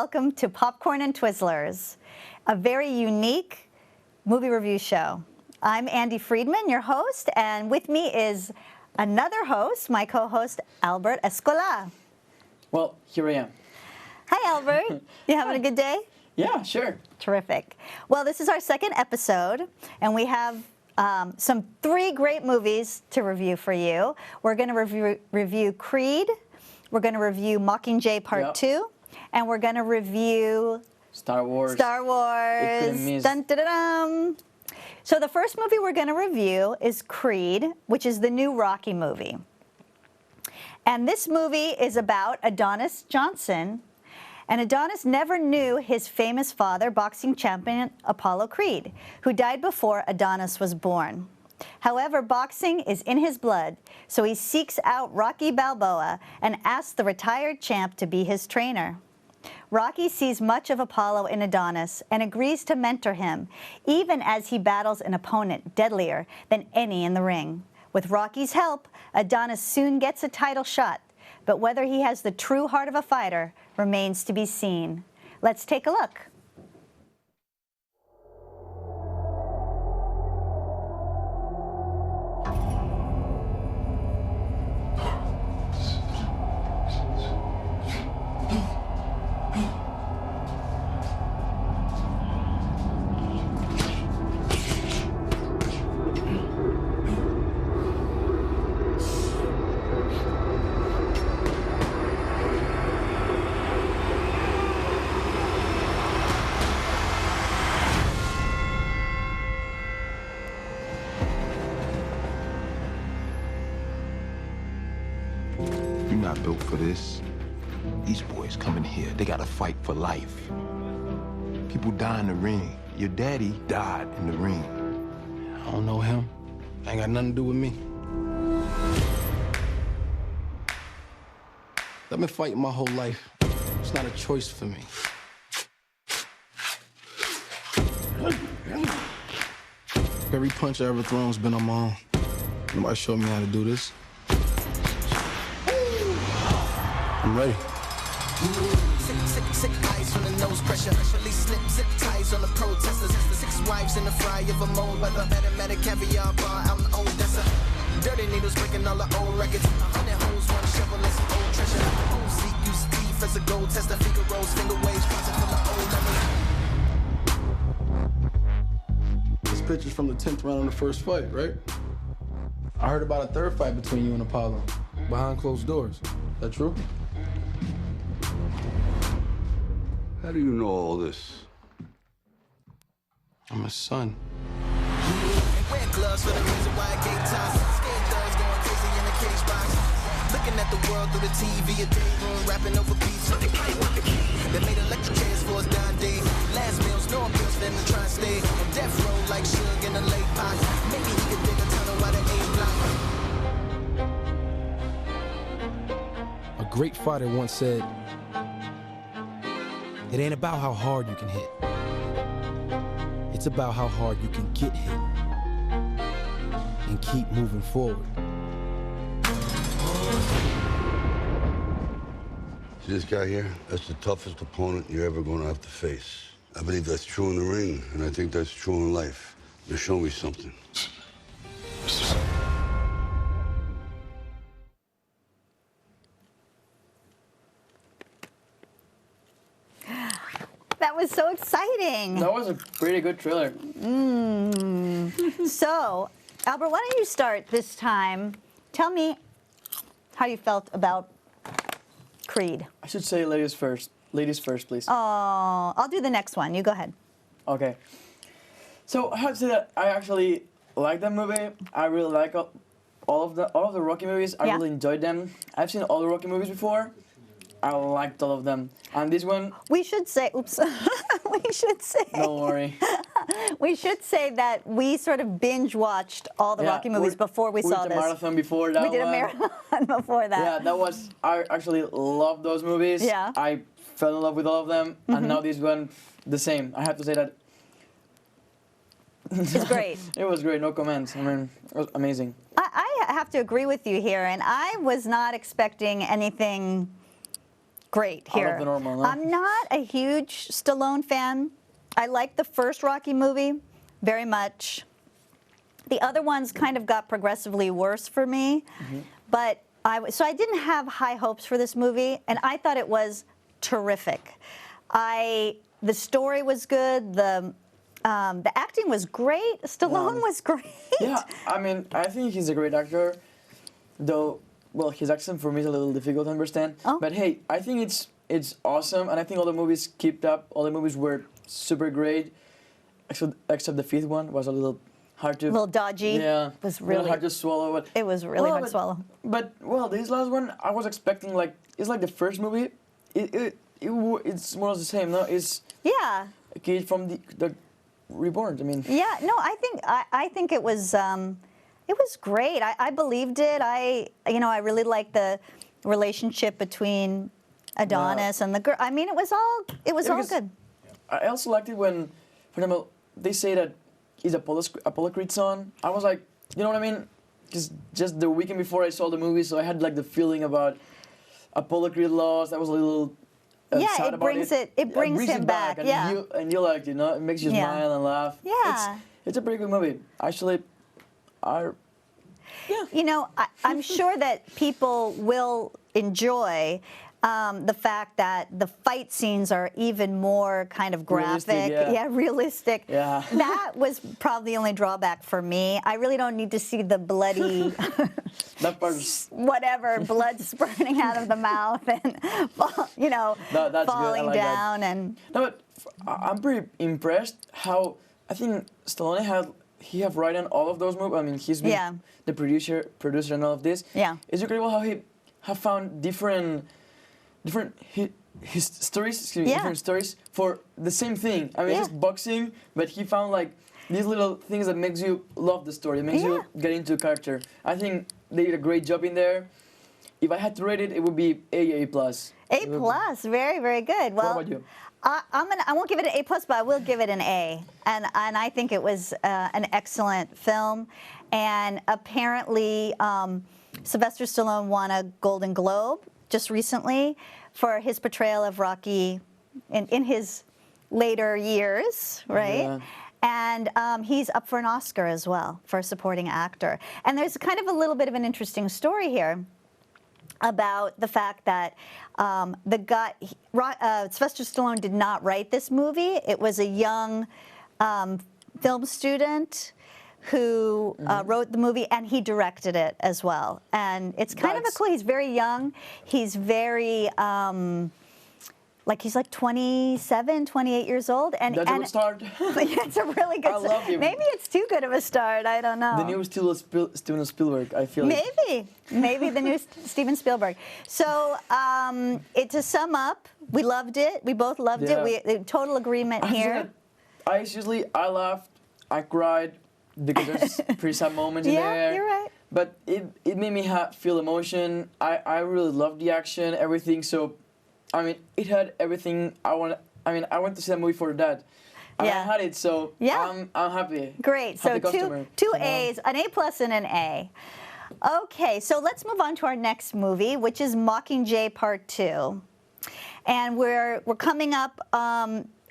welcome to Popcorn and Twizzlers, a very unique movie review show. I'm Andy Friedman, your host, and with me is another host, my co-host, Albert Escola. Well, here I am. Hi, Albert. You having a good day? Yeah, sure. Terrific. Well, this is our second episode, and we have three great movies to review for you. We're going to review Creed, we're going to review Mockingjay Part 2, and we're going to review Star Wars. It couldn't miss. Dun, dun, dun, dun. So the first movie we're going to review is Creed, which is the new Rocky movie. And this movie is about Adonis Johnson. And Adonis never knew his famous father, boxing champion Apollo Creed, who died before Adonis was born. However, boxing is in his blood, so he seeks out Rocky Balboa and asks the retired champ to be his trainer. Rocky sees much of Apollo in Adonis and agrees to mentor him, even as he battles an opponent deadlier than any in the ring. With Rocky's help, Adonis soon gets a title shot, but whether he has the true heart of a fighter remains to be seen. Let's take a look. You're not built for this. These boys coming here, they gotta fight for life. People die in the ring. Your daddy died in the ring. I don't know him. Ain't got nothing to do with me. I've been fighting my whole life. It's not a choice for me. Every punch I ever thrown's been on my own. Nobody showed me how to do this. I'm ready. Sick eyes from the nose pressure. Release slip zip ties on the protesters. 6 wives in the fry of a mold by the automatic caviar bar out in Odessa. Dirty needles breaking all the old records. 100 hoes, one shovel and some old treasure. Old seat used teeth as a gold tester. Finger rolls, finger waves, bouncing from the old memories. This picture's from the 10th round of the first fight, right? I heard about a third fight between you and Apollo, behind closed doors. Is that true? How do you know all this? I'm his son. Wear gloves for the reason why I gave time. Scared thugs going crazy in the cage box. Looking at the world through the TV, a day room, rapping over beats. They made electric chairs for us down day. Last meals, no appeals for them to try and stay. On death row like Suge in a lake pot. Maybe he could dig a tunnel while the A block. A great fighter once said, "It ain't about how hard you can hit. It's about how hard you can get hit and keep moving forward." See this guy here? That's the toughest opponent you're ever going to have to face. I believe that's true in the ring, and I think that's true in life. Now show me something. That was so exciting. That was a pretty good trailer. So, Albert, why don't you start this time? Tell me how you felt about Creed. I should say ladies first. Ladies first, please. Oh, I'll do the next one. You go ahead. Okay. So I have to say that I actually like that movie. I really like all of the Rocky movies. I really enjoyed them. I've seen all the Rocky movies before. I liked all of them. And this one... We should say... Oops. We should say... Don't worry. We should say that we sort of binge-watched all the Rocky movies before we saw this. We did a marathon before that. We did a marathon before that. Yeah, that was... I actually loved those movies. Yeah. I fell in love with all of them. And now this one, the same. I have to say that... It's great. It was great. No comments. I mean, it was amazing. I have to agree with you here. And I was not expecting anything great out here. of the normal. No? I'm not a huge Stallone fan. I like the first Rocky movie very much. The other ones kind of got progressively worse for me, but so I didn't have high hopes for this movie, and I thought it was terrific. The story was good. The acting was great. Stallone was great. Yeah, I mean, I think he's a great actor, though. Well, his accent for me is a little difficult to understand. Oh. But hey, I think it's awesome, and I think all the movies kept up. All the movies were super great, except the fifth one was a little hard to. A little dodgy. Yeah, It was a little really hard to swallow. But It was really hard to swallow. But well, this last one I was expecting it's like the first movie. It's more or less the same. No, it's Yeah. a kid from the Reborn. I mean. Yeah. No, I think it was great. I believed it. I really liked the relationship between Adonis and the girl. I mean, it was all good. I also liked it when, for example, they say that he's Apollo Creed's son. I was like, you know what I mean? Because just the weekend before I saw the movie, so I had like the feeling about Apollo Creed lost. I was a little sad about it. It brings him back. And Yeah. you liked it, no? It makes you smile and laugh. Yeah. It's a pretty good movie. Actually, I'm sure that people will enjoy the fact that the fight scenes are even more kind of graphic. Realistic. Yeah. That was probably the only drawback for me. I really don't need to see the bloody, that part is, whatever, blood spurting out of the mouth and, that's falling good. I like down. that. And No, but I'm pretty impressed how I think Stallone have written all of those movies. I mean, he's been the producer and all of this. Yeah. It's incredible how he have found different his stories, different stories for the same thing. I mean, it's just boxing, but he found like these little things that makes you love the story, makes you get into a character. I think they did a great job in there. If I had to rate it, it would be A+. A+, very, very good. Well, what about you? I won't give it an A+, but I will give it an A. And I think it was an excellent film. And apparently, Sylvester Stallone won a Golden Globe just recently for his portrayal of Rocky in his later years, right? Yeah. And he's up for an Oscar as well for supporting actor. And there's kind of a little bit of an interesting story here about the fact that Sylvester Stallone did not write this movie. It was a young film student who wrote the movie, and he directed it as well. And it's kind of a cool. He's very young. He's very he's like 27, 28 years old. And that's a good start. It's a really good start. I love him. Maybe it's too good of a start. I don't know. The new Steven Spielberg, I feel. Maybe the new Steven Spielberg. So to sum up, we loved it. We both loved it. We total agreement here. I laughed. I cried because there's pretty sad moments in there. Yeah, you're right. But it made me feel emotion. I really loved the action, everything. So, I mean, it had everything I want. I mean, I went to see that movie for that. And I had it, so I'm happy. Great. So two A's, an A+ and an A. Okay, so let's move on to our next movie, which is Mockingjay Part 2. And we're coming up.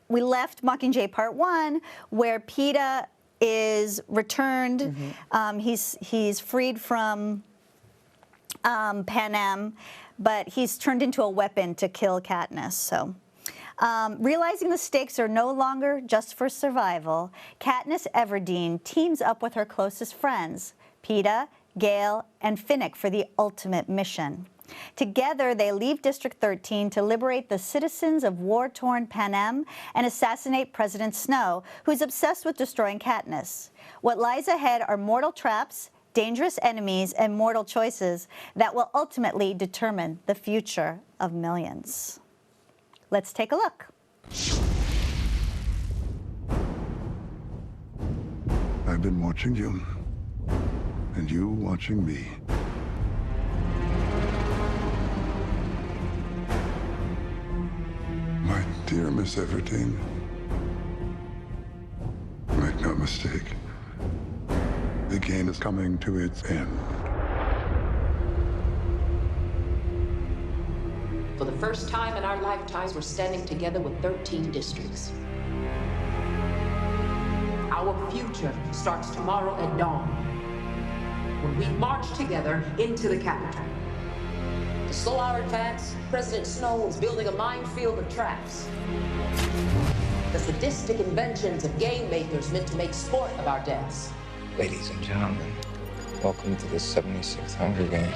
We left Mockingjay Part 1, where PETA is returned. He's freed from Panem, but he's turned into a weapon to kill Katniss. So, realizing the stakes are no longer just for survival, Katniss Everdeen teams up with her closest friends, PETA, Gale, and Finnick, for the ultimate mission. Together, they leave District 13 to liberate the citizens of war-torn Panem and assassinate President Snow, who's obsessed with destroying Katniss. What lies ahead are mortal traps, dangerous enemies, and mortal choices that will ultimately determine the future of millions. Let's take a look. I've been watching you, and you watching me. My dear Miss Everdeen, make no mistake, the game is coming to its end. For the first time in our lifetimes, we're standing together with 13 districts. Our future starts tomorrow at dawn, when we march together into the Capitol. To slow our advance, President Snow is building a minefield of traps. The sadistic inventions of game makers meant to make sport of our deaths. Ladies and gentlemen, welcome to the 76th Hunger Games.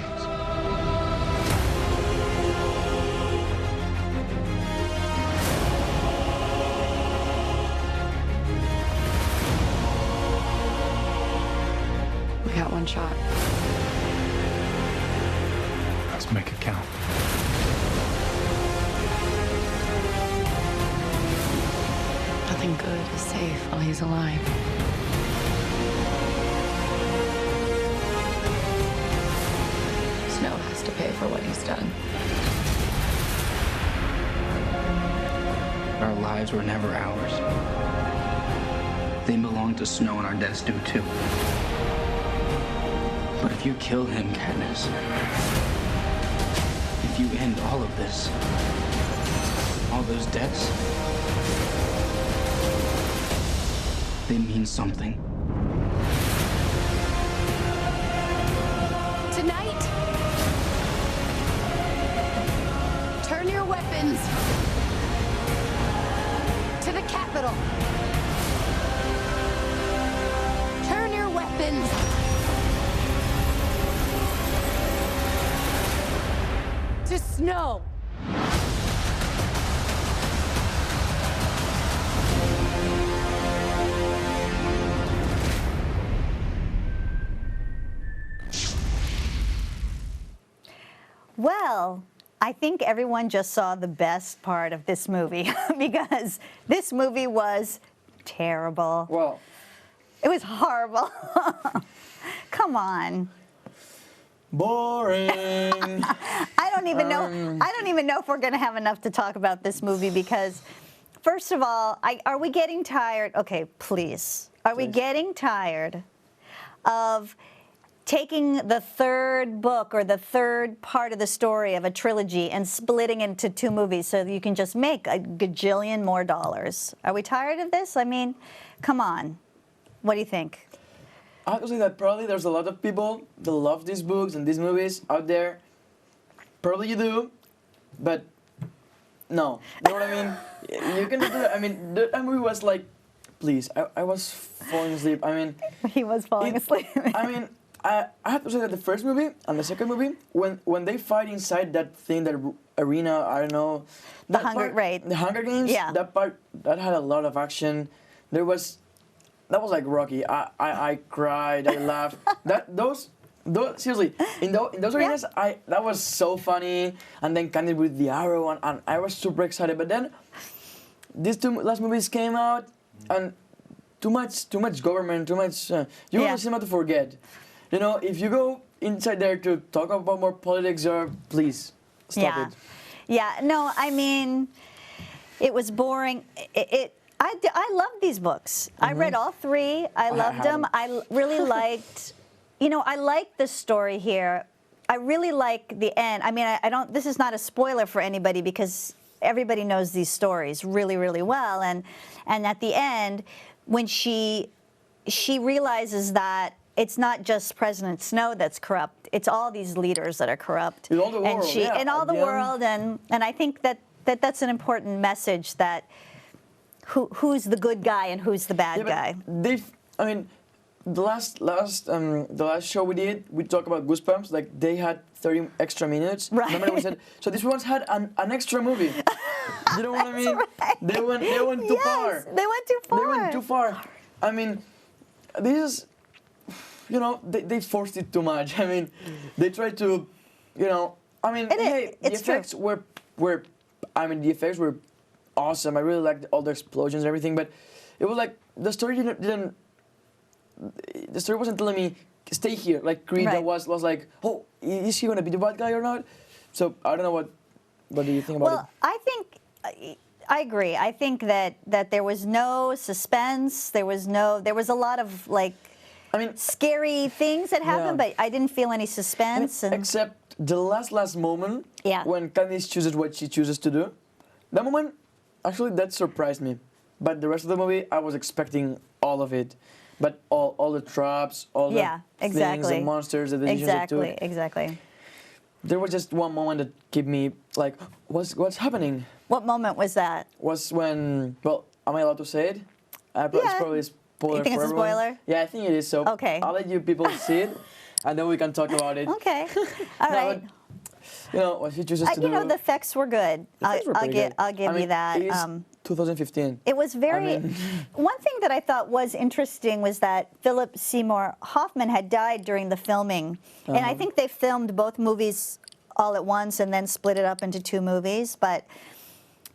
We got one shot. Let's make it count. Nothing good is safe while he's alive. Snow has to pay for what he's done. Our lives were never ours. They belong to Snow, and our deaths do too. But if you kill him, Katniss, if you end all of this, all those deaths, they mean something. Tonight, turn your weapons to the Capitol. Turn your weapons to Snow. Well, I think everyone just saw the best part of this movie because this movie was terrible. Well, it was horrible. Come on. Boring. I don't even know. I don't even know if we're going to have enough to talk about this movie because, first of all, are we getting tired? Okay, please. Are we getting tired of taking the third book or the third part of the story of a trilogy and splitting into 2 movies so that you can just make a gajillion more dollars? Are we tired of this? I mean, come on. What do you think? I have to say that probably there's a lot of people that love these books and these movies out there. Probably you do, but no. You know what I mean? You can do it. I mean, that movie was like, please, I was falling asleep. I mean... He was falling asleep. I mean... I have to say that the first movie and the second movie, when they fight inside that thing, that arena, I don't know, the Hunger Games, yeah, that part that had a lot of action. That was like Rocky. I cried, I laughed. Those seriously in those arenas, that was so funny. And then Candy with the arrow, and I was super excited. But then these 2 last movies came out, and too much government, too much. You want the cinema to forget. You know, if you go inside there to talk about more politics, please stop it. Yeah, no, I mean, it was boring. I love these books. I read all 3. I loved them. I really liked, I liked the story here. I really like the end. I mean, I don't. This is not a spoiler for anybody because everybody knows these stories really, really well. And at the end, when she realizes that it's not just President Snow that's corrupt. It's all these leaders that are corrupt. In all the world, in all the world, and I think that's an important message, that who's the good guy and who's the bad guy. I mean, the last show we did, we talked about Goosebumps. Like, they had 30 extra minutes. Right. Remember we said, so these ones had an extra movie. You know what I mean? Right. They went too far. They went too far. They went too far. I mean, this is... they forced it too much. I mean, they tried to, I mean, the effects were, the effects were awesome. I really liked all the explosions and everything, but it was like, the story wasn't telling me, stay here. Like, Creed, that was like, oh, is he going to be the bad guy or not? So, I don't know what do you think about it? Well, I think... I agree. I think that there was no suspense. There was a lot of, like, scary things that happened, but I didn't feel any suspense. Except the last moment, when Candice chooses what she chooses to do, that moment, actually, that surprised me. But the rest of the movie, I was expecting all of it. But all the traps, all the things, the monsters, the decisions they took. Exactly. There was just one moment that kept me like, what's happening? What moment was that? Was when, well, am I allowed to say it? It's probably a spoiler. You think for it's a everyone. spoiler? Yeah, I think it is. So I'll let you people see it, and then we can talk about it. Okay. All right. But, you know, what she chooses to do. You know, the effects were good. I'll give you that. It is 2015. It was very. One thing that I thought was interesting was that Philip Seymour Hoffman had died during the filming, and I think they filmed both movies all at once and then split it up into 2 movies. But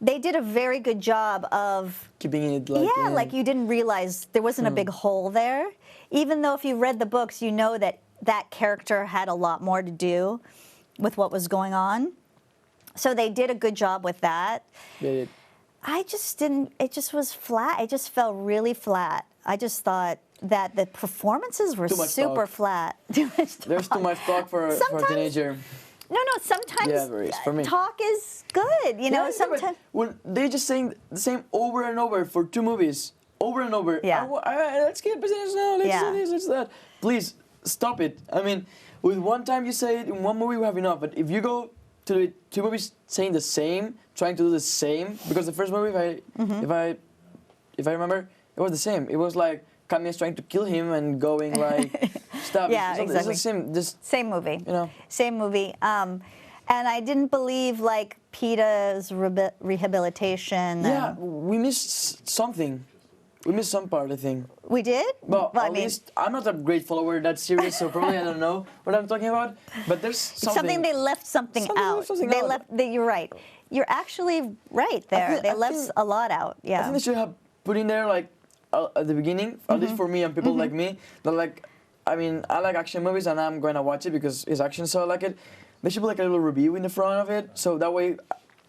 they did a very good job of keeping it like like you didn't realize there wasn't a big hole there, even though if you read the books, you know that that character had a lot more to do with what was going on. So they did a good job with that. They did. I just didn't, it just was flat. It just felt really flat. I just thought that the performances were super flat. There's too much talk for a teenager. No, sometimes for me. talk is good, you know, sometimes. When they're just saying the same over and over for 2 movies, over and over. Let's get business now, let's do this, let's that. Please, stop it. I mean, with one time you say it, in one movie we have enough, but if you go to the 2 movies saying the same, trying to do the same, because the first movie, if I remember, it was the same. It was like Camille's trying to kill him and going like, stop. Exactly. It's the same movie. You know. Same movie. And I didn't believe like PETA's rehabilitation. Yeah, we missed something. We missed some part, I think. We did? Well, at least I'm not a great follower of that series, so probably I don't know what I'm talking about. But there's something. They left something out. You're right. You're actually right there. They left a lot out. Yeah. I think they should have put in there like at the beginning, at least for me and people like me, that like, I mean, I like action movies and I'm going to watch it because it's action, so I like it. They should put like a little review in the front of it, so that way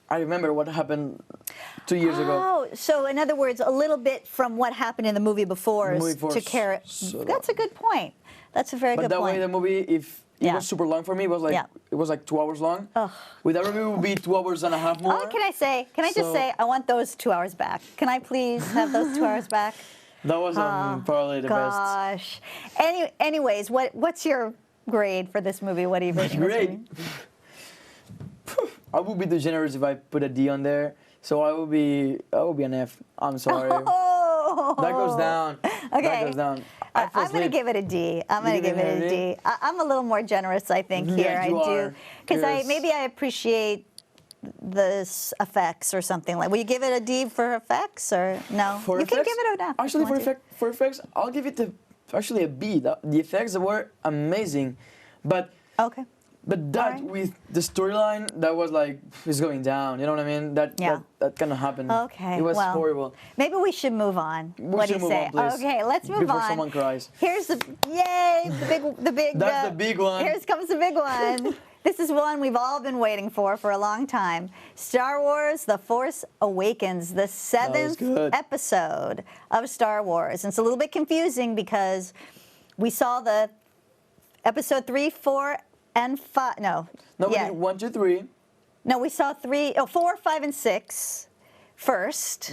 I remember what happened 2 years ago. Oh, so in other words, a little bit from what happened in the movie before to carry. That's a good point. That's a very good point. But that way the movie, if it was super long for me, it was like 2 hours long. Ugh. With that review, it would be 2 hours and a half more. Oh, can I just say, I want those 2 hours back. Can I please have those 2 hours back? That was probably the best. Gosh. Anyways, what's your grade for this movie? What are you rating this movie? I would be too generous if I put a D on there. So I would be an F. I'm sorry. Oh. That goes down. Okay. That goes down. I'm going to give it a D. I'm going to give it a D. I'm a little more generous, I think, here. Yeah, you do. Because maybe I appreciate the effects or something like. Will you give it a D for effects or no? For you can give it a D. Actually, for effects, I'll give it actually a B. The effects were amazing, but But that with the storyline, that was like, it's going down. You know what I mean? That kind of happened. Okay. It was horrible. Maybe we should move on. What do you say? Okay, let's move on. Before someone cries. Here's the the big. That's the big one. Here comes the big one. This is one we've all been waiting for a long time. Star Wars: The Force Awakens, the 7th episode of Star Wars. And it's a little bit confusing because we saw the episode 3, 4, and 5. No. No, we did 1, 2, 3. No, we saw 4, 5, and 6 first,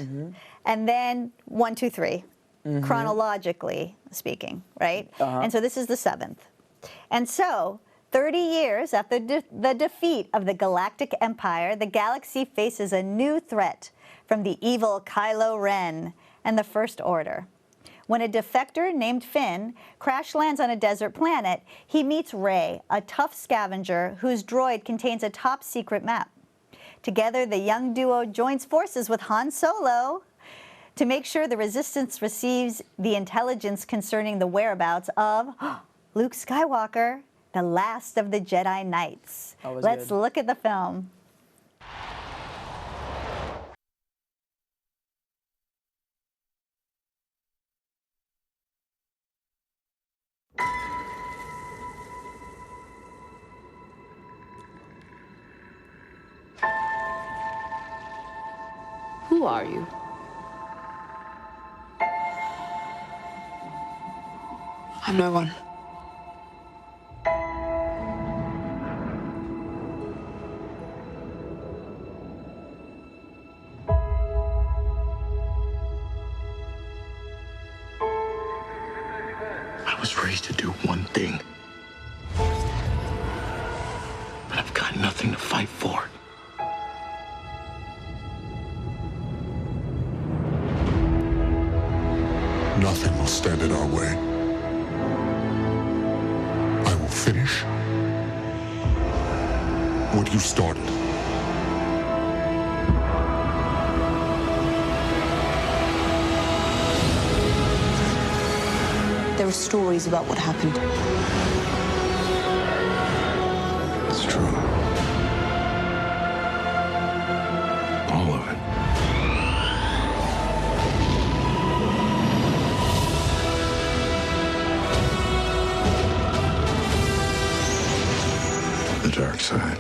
and then 1, 2, 3, chronologically speaking, right? And so this is the 7th. And so 30 years after the defeat of the Galactic Empire, the galaxy faces a new threat from the evil Kylo Ren and the First Order. When a defector named Finn crash lands on a desert planet, he meets Rey, a tough scavenger whose droid contains a top-secret map. Together, the young duo joins forces with Han Solo to make sure the Resistance receives the intelligence concerning the whereabouts of Luke Skywalker, the last of the Jedi Knights. Let's look at the film. Who are you? I'm no one. fight for. Nothing will stand in our way. I will finish what you started. There are stories about what happened. It's true. All of it. The dark side.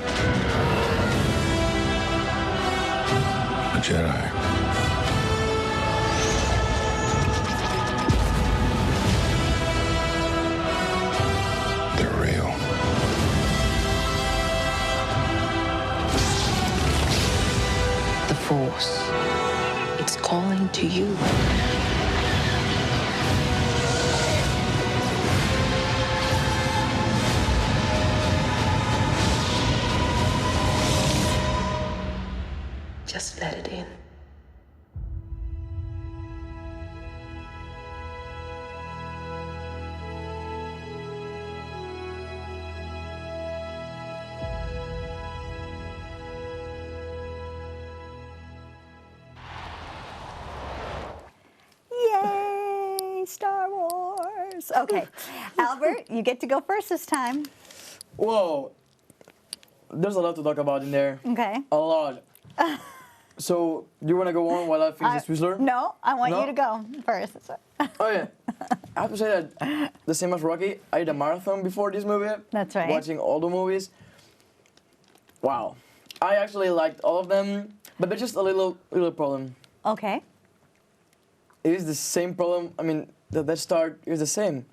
A Jedi. They're real. The Force. It's calling to you. Just let it in. Yay, Star Wars. Okay, Albert, you get to go first this time. Whoa. There's a lot to talk about in there. Okay. A lot. So, do you want to go on while I finish this Twizzler? No, I want No? you to go first. Oh yeah. I have to say that the same as Rocky, I did a marathon before this movie. That's right. Watching all the movies. Wow. I actually liked all of them, but there's just a little problem. Okay. It is the same problem. I mean, the Death Star is the same.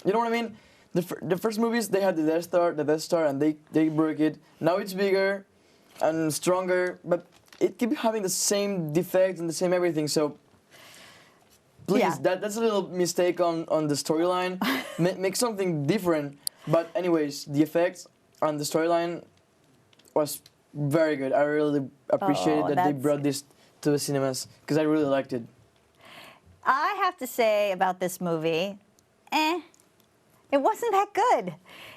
You know what I mean? The first movies, they had the Death Star, and they broke it. Now it's bigger and stronger, but it keeps having the same defects and the same everything. So please, Yeah. that's a little mistake on the storyline. Make something different. But anyways, the effects on the storyline was very good. I really appreciated that they that's- brought this to the cinemas because I really liked it. I have to say about this movie, it wasn't that good.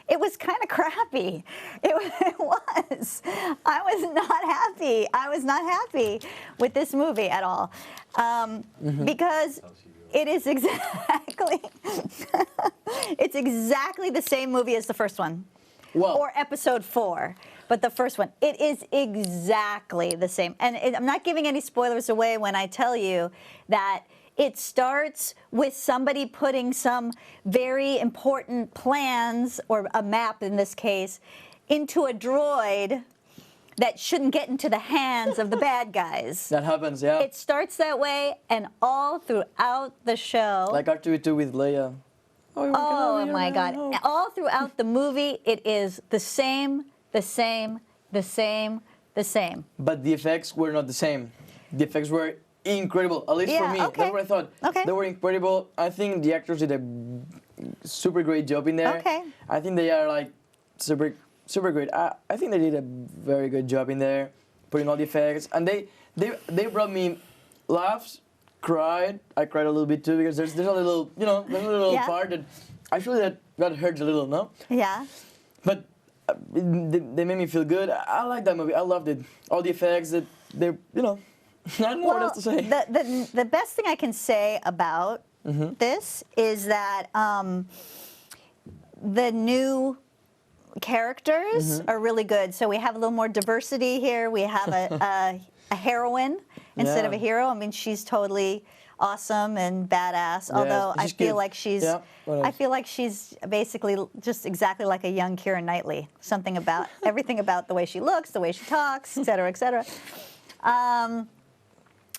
It was kind of crappy. It was. I was not happy. I was not happy with this movie at all. Because it is exactly, it's exactly the same movie as the first one. Well, Or episode 4. But the first one, it is exactly the same. And I'm not giving any spoilers away when I tell you that it starts with somebody putting some very important plans, or a map in this case, into a droid that shouldn't get into the hands of the bad guys. that happens, yeah. It starts that way, and all throughout the show. Like R2-D2 with Leia. Oh my God. All throughout the movie, it is the same, the same, the same, the same. But the effects were not the same. The effects were incredible, at least for me. okay. That's what I thought. Okay. They were incredible. I think the actors did a super great job in there. Okay. I think they are like super great. I think they did a very good job in there, putting all the effects. And they brought me laughs, cried. I cried a little bit too because there's a little, there's a little Yeah. part that actually that hurts a little, no? Yeah. But they made me feel good. I like that movie. I loved it. All the effects that I don't know what else to say. The best thing I can say about this is that the new characters are really good. So we have a little more diversity here. We have a heroine instead of a Yeah. hero. I mean, she's totally awesome and badass. Although I she's feel cute. like she's, Yeah, what I else? feel like she's basically just exactly like a young Keira Knightley. Something about everything about the way she looks, the way she talks, et cetera, et cetera.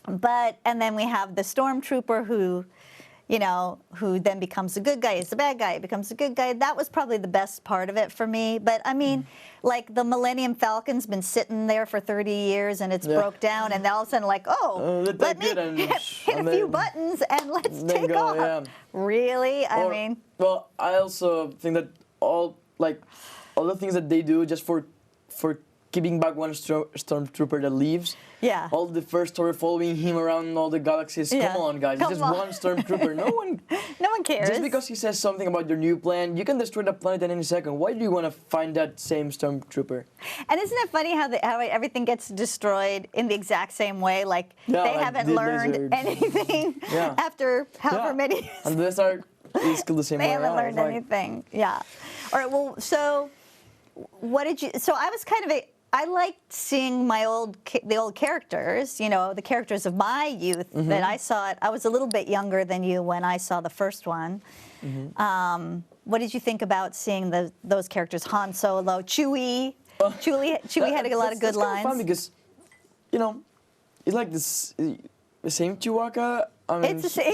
And then we have the stormtrooper who then becomes a good guy. He's the bad guy. He becomes a good guy. That was probably the best part of it for me. But I mean, like the Millennium Falcon's been sitting there for 30 years and it's broke down, and all of a sudden, like, let's let take me it and hit a and few then- buttons and let's then take go, off. yeah. Really? Well, I also think that all the things that they do just for keeping back one stormtrooper that leaves. Yeah. All the first story following him around all the galaxies. Yeah. Come on, guys. Come it's just on. one stormtrooper. No one cares. Just because he says something about your new plan, you can destroy the planet in any second. Why do you want to find that same stormtrooper? And isn't it funny how everything gets destroyed in the exact same way? Like Yeah, they like haven't the learned lizards. anything Yeah. after however many years. And the Death Star is still the same They way. haven't Yeah, learned it's like- anything. Yeah. All right. Well, so what did you? So I was kind of I liked seeing the old characters. You know, the characters of my youth that I saw it. I was a little bit younger than you when I saw the first one. What did you think about seeing those characters? Han Solo, Chewie. Chewie had a lot of good that's lines. Kind of fun because, you know, it's like the same Chewbacca. I mean, It's the same.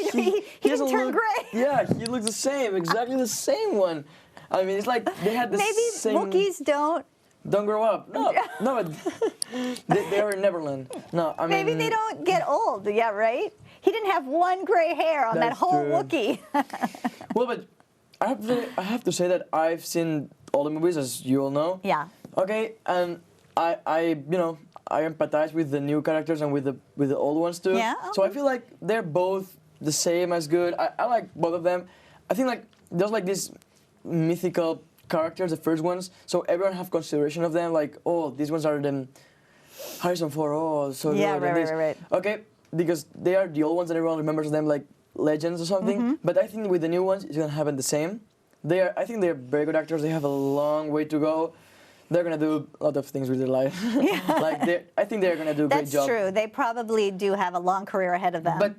He doesn't didn't turn look- gray. Yeah, he looks the same, exactly the same one. I mean, it's like they had the Maybe same. Wookiees don't. Don't grow up. No, no, but they are in Neverland. No, I mean. Maybe they don't get old. Yeah, right. He didn't have one gray hair on that That's whole true. Wookiee. Well, but I have to say that I've seen all the movies, as you all know. Yeah. Okay, and I empathize with the new characters and with the old ones too. Yeah, So I feel like they're both the same as good. I like both of them. I think like there's like these mythical characters, the first ones. So everyone have consideration of them. Like, oh, these ones are them. Harrison Ford. Oh, so Yeah, good. and this. right. Okay, because they are the old ones and everyone remembers them like legends or something. But I think with the new ones, it's gonna happen the same. I think they're very good actors. They have a long way to go. They're gonna do a lot of things with their life. Like I think they're gonna do a great That's job. true. They probably do have a long career ahead of them. But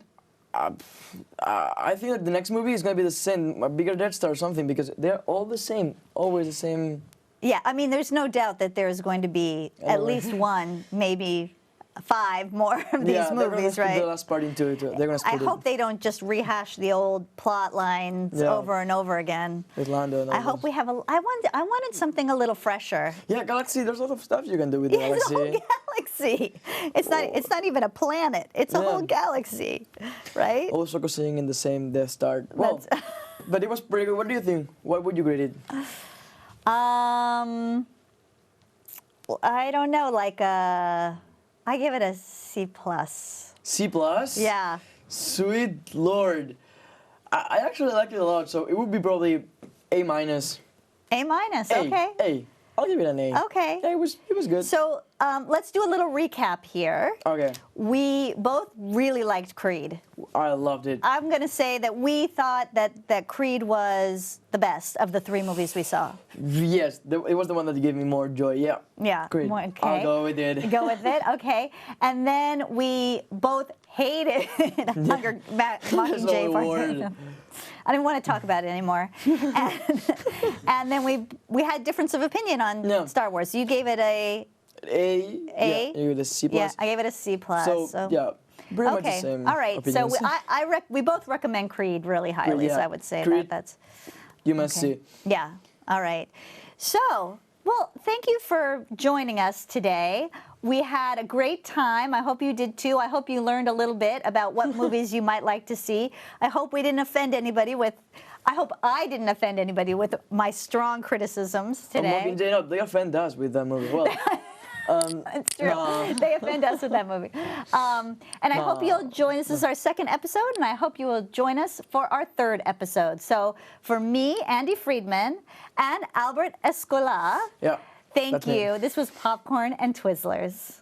I think that the next movie is gonna be the same, a bigger Death Star or something, because they're all the same, always the same. yeah, I mean, there's no doubt that there's going to be at least one, maybe 5 more of these yeah, they're gonna movies, split right? the last part into it. They're gonna I split hope they don't just rehash the old plot lines Yeah. over and over again. with Lando. And all I hope those. we have I wanted something a little fresher. Yeah, Galaxy. There's a lot of stuff you can do with the It's a whole Galaxy. galaxy. It's not even a planet. It's a Yeah. whole galaxy, right? Always focusing in the same Death Star. Well, but it was pretty good. What do you think? What would you grade it? I don't know. Like I give it a C+. C plus. Yeah. Sweet Lord. I actually like it a lot, so it would be probably A minus. A minus. A. Okay. A. I'll give it an A. Okay. Yeah, it was good. So let's do a little recap here. Okay. We both really liked Creed. I loved it. I'm going to say that we thought that Creed was the best of the 3 movies we saw. Yes, it was the one that gave me more joy. Yeah. Yeah. Creed. Okay. I'll go with it. Go with it. Okay. And then we both hated Mockingjay. no word. I didn't want to talk about it anymore. And then we had difference of opinion on Star Wars. You gave it a A. A. Yeah, you gave it a C plus. Yeah, I gave it a C plus. So yeah, pretty much the Okay. same. All right. opinions. So we both recommend Creed really highly. Yeah. So I would say Creed, that's. You must see. Yeah. All right. So, well, thank you for joining us today. We had a great time. I hope you did too. I hope you learned a little bit about what movies you might like to see. I hope we didn't offend anybody with. I hope I didn't offend anybody with my strong criticisms today. They offend us with that movie. Well, It's true. No. They offend us with that movie. And I hope you'll join us. This is our 2nd episode, and I hope you will join us for our 3rd episode. So for me, Andy Friedman, and Albert Escola, yeah. thank that's me. you. This was Popcorn and Twizzlers.